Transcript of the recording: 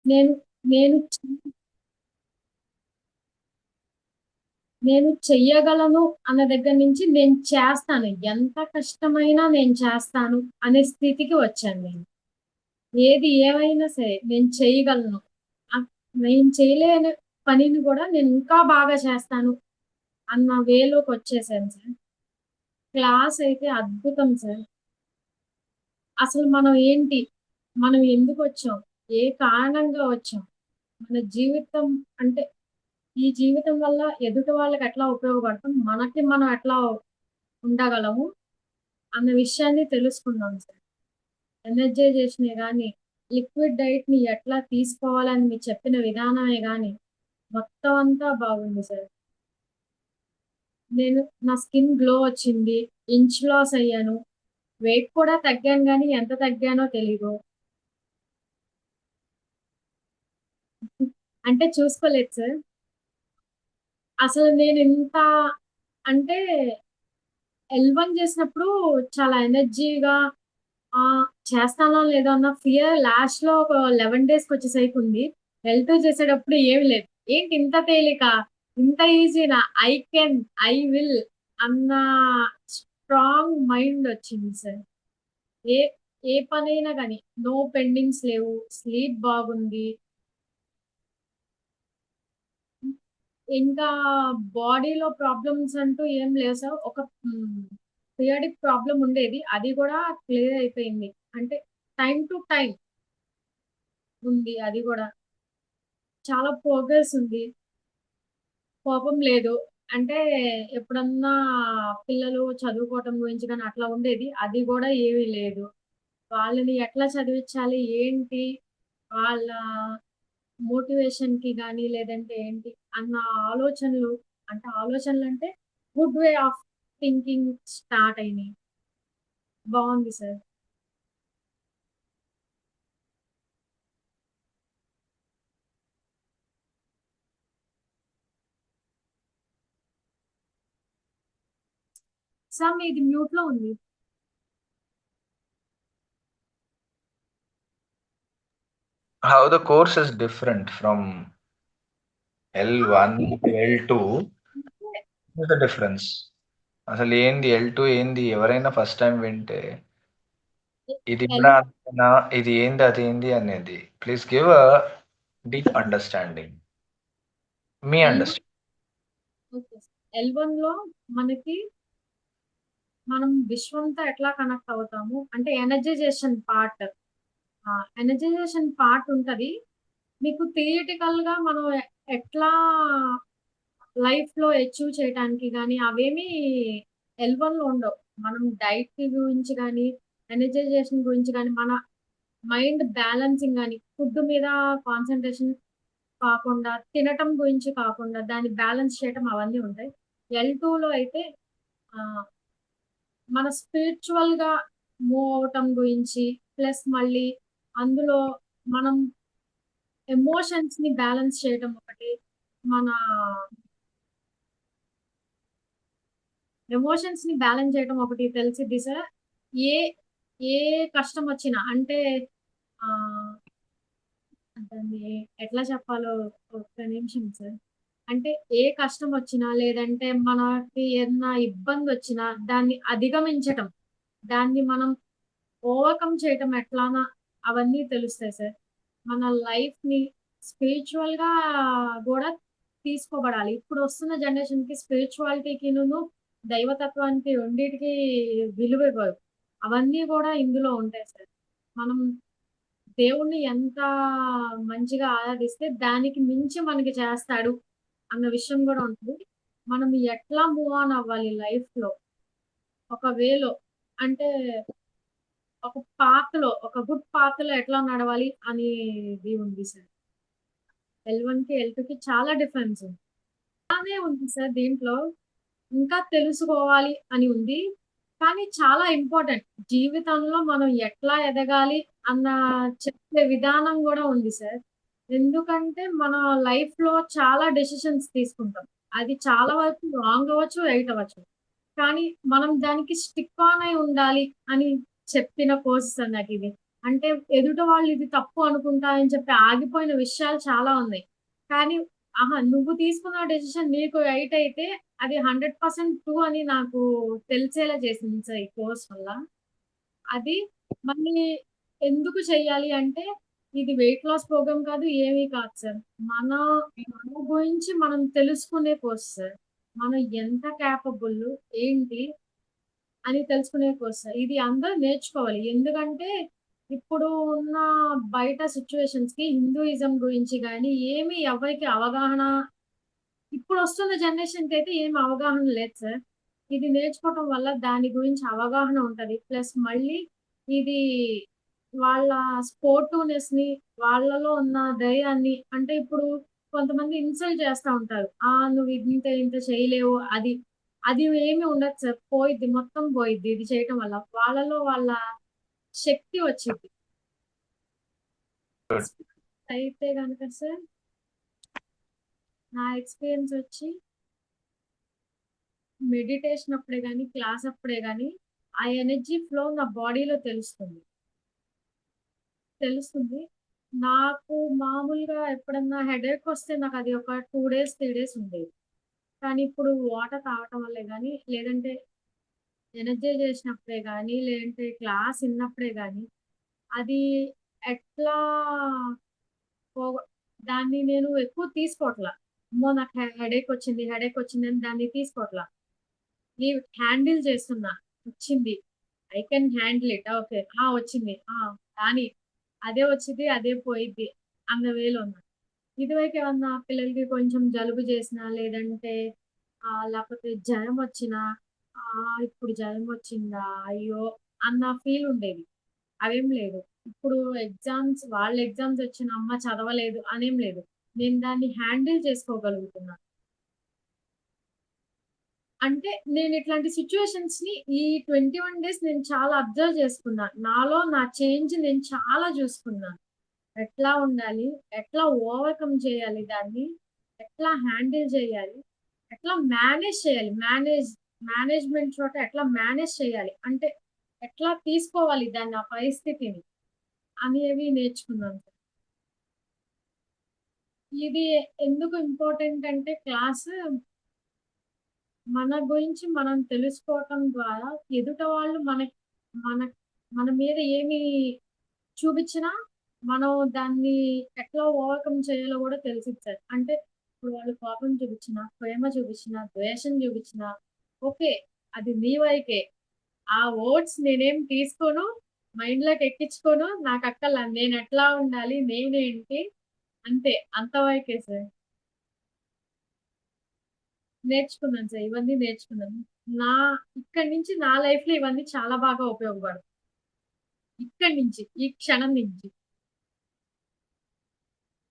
నేను నేను నేను చెయ్యగలను అన్న దగ్గర నుంచి నేను చేస్తాను. ఎంత కష్టమైనా నేను చేస్తాను అనే స్థితికి వచ్చాను నేను. ఏది ఏమైనా సరే నేను చేయగలను. ఆహ్, నేను చేయలేని పనిని కూడా నేను ఇంకా బాగా చేస్తాను అన్న వేలోకొచ్చేసాను సార్. క్లాస్ అయితే అద్భుతం సార్. అసలు మనం ఏంటి? మనం ఎందుకొచ్చాం? ఏ కారణంగా వచ్చాం? మన జీవితం అంటే ఈ జీవితం వల్ల ఎదుటి వాళ్ళకి ఎట్లా ఉపయోగపడతాం? మనకి మనం ఎట్లా ఉండగలము? అన్న విషయాన్ని తెలుసుకున్నాం సార్. ఎనర్జైజేషనే గాని, లిక్విడ్ డైట్‌ని ఎట్లా తీసుకోవాలని మీరు చెప్పిన విధానమే గాని, మొత్తం అంతా బాగుంది సార్. నా స్కిన్ గ్లో వచ్చింది. ఇంచ్ లాస్ అయ్యాను. వెయిట్ కూడా తగ్గాను గానీ, ఎంత తగ్గానో తెలీదు. అంటే చూసుకోలేదు సార్. అసలు నేనింత అంటే ఎల్1 చేసినప్పుడు చాలా ఎనర్జీగా చేస్తానో లేదో అన్న ఫియర్ లాస్ట్‌లో ఒక 11 డేస్‌కొచ్చేసరికి ఎల్2 చేసేటప్పుడు ఏమి లేదు. ఏంటి ఇంత తేలికా? ఇంత ఈజీనా? ఐ కెన్, ఐ విల్ అన్న స్ట్రాంగ్ మైండొచ్చింది సార్. ఏ ఏ పనైనా గాని నో పెండింగ్స్ లేవు. స్లీప్ బాగుంది. ఇంకా బాడీలో ప్రాబ్లమ్స్ అంటూ ఏం లేవు సార్. ఒక పీరియాడిక్ ప్రాబ్లమ్ ఉండేది. అది గూడా క్లియర్ అయిపోయింది. అంటే టైమ్ టు టైమ్ ఉంది అది గూడా. చాలా ప్రోగ్రెస్ ఉంది. కోపం లేదు. అంటే ఎప్పుడన్నా పిల్లలు చదువుకోవటం గురించి గాని అట్లా ఉండేది. అది గూడా ఏమీ లేదు. వాళ్ళని ఎట్లా చదివిచ్చాలి? ఏంటి? వాళ్ళ మోటివేషన్‌కి గాని, లేదంటే ఏంటి అన్న ఆలోచనలు అంటే ఆలోచనలంటే good way of thinking start అయినియి. బావుంది సార్. సార్ మీది మ్యూట్‌లో ఉంది. How the course is different from L1 to L2 అంటే is the difference. అసలు ఏంది L2 ఏంది ఎవరైనా ఫస్ట్ టైం వింటే ఇది ఎల్ కూడా అంతేనా ఇది ఏంది అది ఏంది అనేది please give a deep understanding మీ ఎల్1 అండర్స్టాండింగ్. Okay sir. ఎల్1లో మనకి మనం విశ్వంతో ఎట్లా కనెక్ట్ అవుతాము అంటే ఎనర్జైజేషన్ పార్ట్. ఎనర్జైజేషన్ పార్ట్ ఉంటది. మీకు థియరిటికల్‌గా మనం ఎట్లా లైఫ్‌లో అచీవ్ చేయటానికి గాని అవేమీ ఎల్1లో ఉండవు. మనం డైట్ గురించి గాని, ఎనర్జైజేషన్ గురించి గాని, మన మైండ్ బ్యాలెన్సింగ్ గాని, ఫుడ్ మీద కాన్సంట్రేషన్ కాకుండా, తినటం గురించి కాకుండా, దాన్ని బ్యాలెన్స్ చేయటం అవన్నీ ఉంటాయి. ఎల్2లో అయితే ఆహ్, మన స్పిరిచ్యువల్‌గా మూవ్ అవ్వటం గురించి, ప్లస్ మళ్ళీ అందులో మనం ఎమోషన్స్‌ని బ్యాలెన్స్ చేయటం ఒకటి. మన ఎమోషన్స్‌ని బ్యాలెన్స్ చేయటం ఒకటి తెలిసిద్ది సార్. ఏ ఏ కష్టమొచ్చినా అంటే ఆహ్, దాన్ని ఎట్లా చెప్పాలో ఒక్క నిమిషం సార్. అంటే ఏ కష్టమొచ్చినా లేదంటే మనకి ఏదన్నా ఇబ్బందొచ్చినా దాన్ని అధిగమించటం. దాన్ని మనం ఓవర్‌కమ్ చేయటం ఎట్లానా అవన్నీ తెలుస్తాయి సార్. మన లైఫ్‌ని స్పిరిచ్యువల్‌గా గూడా తీసుకోబడాలి. ఇప్పుడొస్తున్న జనరేషన్‌కి స్పిరిచ్యువాలిటీకిను, దైవతత్వానికి రెండిటికి విలువ ఇవ్వరు. అవన్నీ గూడా ఇందులో ఉంటాయి సార్. మనం దేవుడిని ఎంత మంచిగా ఆరాధిస్తే దానికి మించి మనకి చేస్తాడు అన్న విషయం గూడా ఉంటది. మనం ఎట్లా మూవ్ ఆన్ అవ్వాలి లైఫ్‌లో ఒక వేలో అంటే ఒక గుడ్ పాత్‌లో ఎట్లా నడవాలి అనేది ఉంది సార్. ఎల్1కి, ఎల్2కి చాలా డిఫరెన్స్ ఉంది. బానే ఉంది సార్ దీంట్లో. ఇంకా తెలుసుకోవాలి అని ఉంది. కానీ చాలా ఇంపార్టెంట్. జీవితంలో మనం ఎట్లా ఎదగాలి అన్న చెప్పే విధానం గూడా ఉంది సార్. ఎందుకంటే మన లైఫ్‌లో చాలా డెసిషన్స్ తీసుకుంటాం. అది చాలా వరకు రాంగ్ అవ్వచ్చు, రైట్ అవ్వచ్చు. కానీ మనం దానికి స్టిక్ ఆన్ అయి ఉండాలి అని చెప్పిన కోర్స్ సార్ నాకిది. అంటే ఎదుట వాళ్ళు ఇది తప్పు అనుకుంటా అని చెప్పి ఆగిపోయిన విషయాలు చాలా ఉన్నాయి. కానీ ఆహా! నువ్వు తీసుకున్న డెసిషన్ నీకు రైట్ అయితే అది 100% ట్రూ అని నాకు తెలిసేలా చేసింది సార్ ఈ కోర్స్ వల్ల. అది మళ్ళీ ఎందుకు చెయ్యాలి అంటే ఇది వెయిట్ లాస్ ప్రోగ్రామ్ కాదు, ఏమీ కాదు సార్. మన మన గురించి మనం తెలుసుకునే కోర్స్ సార్. మనం ఎంత కేపబుల్, ఏంటి అని తెలుసుకునే కోర్స్ సార్. ఇది అందరూ నేర్చుకోవాలి. ఎందుకంటే ఇప్పుడు ఉన్న బయట సిట్యుయేషన్స్‌కి హిందూయిజం గురించి గాని ఏమి ఎవరికీ అవగాహన ఇప్పుడొస్తున్న జనరేషన్‌కైతే ఏమి అవగాహన లేదు సార్. ఇది నేర్చుకోవటం వల్ల దాని గురించి అవగాహన ఉంటది. ప్లస్ మళ్ళీ ఇది వాళ్ళ స్పోర్టివ్‌నెస్‌ని, వాళ్ళలో ఉన్న ధైర్యాన్ని అంటే ఇప్పుడు కొంతమంది ఇన్సల్ట్ చేస్తా ఉంటారు. నువ్వు ఇంత ఇంత చేయలేవు అది. అది ఏమి ఉండదు సార్. పోయిద్ది. మొత్తం పోయిద్ది ఇది చేయటం వల్ల. వాళ్ళలో వాళ్ళ శక్తి వచ్చిద్ది. గుడ్. అయితే గనక సార్ నా ఎక్స్‌పీరియన్స్ వచ్చి మెడిటేషన్ అప్పుడే గాని, క్లాస్ అప్పుడే గాని, ఆ ఎనర్జీ ఫ్లో నా బాడీలో తెలుస్తుంది. తెలుస్తుంది. నాకు మామూలుగా ఎప్పుడన్నా హెడేక్ వస్తే నాకది ఒక 2 డేస్, 3 డేస్ ఉండేది. కానీ ఇప్పుడు వాటర్ తాగటం వల్లే గాని, లేదంటే ఎనర్జైజ్ చేసినప్పుడే గాని, లేదంటే క్లాస్ ఇన్నప్పుడే గాని, అది ఎట్లా పోగొ దాన్ని నేను ఎక్కువ తీసుకోవట్ల. అమ్మో! నాకు హెడేక్ వచ్చింది, హెడేక్ వచ్చిందని దాన్ని తీసుకోవట్ల. ఈ హ్యాండిల్ చేస్తున్నా. వచ్చింది. I can handle it. Okay. వచ్చింది. రాని. అదే వచ్చిద్ది, అదే పోయిద్ది అన్న వేలో ఉన్నా. ఇదివరకు ఏమన్నా పిల్లలకి కొంచెం జలుబు చేసినా, లేదంటే లేకపోతే జ్వరం వచ్చినా, ఇప్పుడు జ్వరం వచ్చిందా? అయ్యో! అన్న ఫీల్ ఉండేది. అవేం లేదు. ఇప్పుడు వాళ్ళ ఎగ్జామ్స్ వచ్చిన అమ్మ చదవలేదు అనేం లేదు. నేను దాన్ని హ్యాండిల్ చేసుకోగలుగుతున్నా. అంటే నేనిట్లాంటి సిట్యుయేషన్స్‌ని ఈ 21 డేస్ నేను చాలా అబ్జర్వ్ చేసుకున్నా. నాలో నా చేంజ్ నేను చాలా చూసుకున్నాను. ఎట్లా ఉండాలి? ఎట్లా ఓవర్‌కమ్ చేయాలి దాన్ని? ఎట్లా హ్యాండిల్ చేయాలి? ఎట్లా మేనేజ్ చేయాలి? మేనేజ్‌మెంట్ చోట ఎట్లా మేనేజ్ చేయాలి? అంటే ఎట్లా తీసుకోవాలి దాన్ని ఆ పరిస్థితిని అనేవి నేర్చుకున్నాను. ఇది ఎందుకు ఇంపార్టెంట్ అంటే క్లాసు మన గురించి మనం తెలుసుకోవటం ద్వారా ఎదుట వాళ్ళు మన మన మీద ఏమి చూపించినా మనం దాన్ని ఎట్లా ఓవర్కమ్ చేయాలో కూడా తెలిసిద్ది సార్. అంటే ఇప్పుడు వాళ్ళు కోపం చూపించినా, ప్రేమ చూపించినా, ద్వేషం చూపించినా ఓకే. అది నీ వరకే. ఆ వర్డ్స్ నేనేం తీసుకోను. మైండ్‌లోకి ఎక్కించుకోను. నాకక్కర్లా. నేనెట్లా ఉండాలి? నేనేంటి? అంతే. అంతవరకే సార్. నేర్చుకున్నాను సార్. ఇవన్నీ నేర్చుకున్నాను. నా ఇక్కడి నుంచి నా లైఫ్‌లో ఇవన్నీ చాలా బాగా ఉపయోగపడతాయి. ఇక్కడి నుంచి, ఈ క్షణం నుంచి.